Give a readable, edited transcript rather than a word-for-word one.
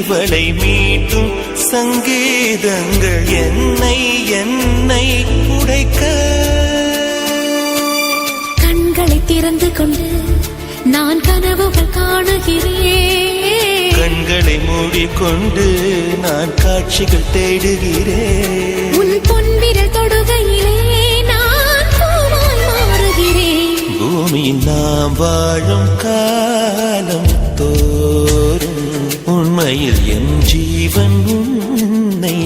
இவளை மீட்டும் சங்கீதங்கள் என்னை என்னை உடைக்க. கண்களை திறந்து கொண்டு நான் கனவுகள் காணுகிறேன். கண்களை மூடிக்கொண்டு நான் காட்சிகள் தேடுகிறேன். உன் பொன்விரல் தொடுகையிலே நான் பூவாய் மாறுகிறேன். பூமியில் நாம் வாழும் காலம் தோறும் உண்மையில் என் ஜீவன் உன்னை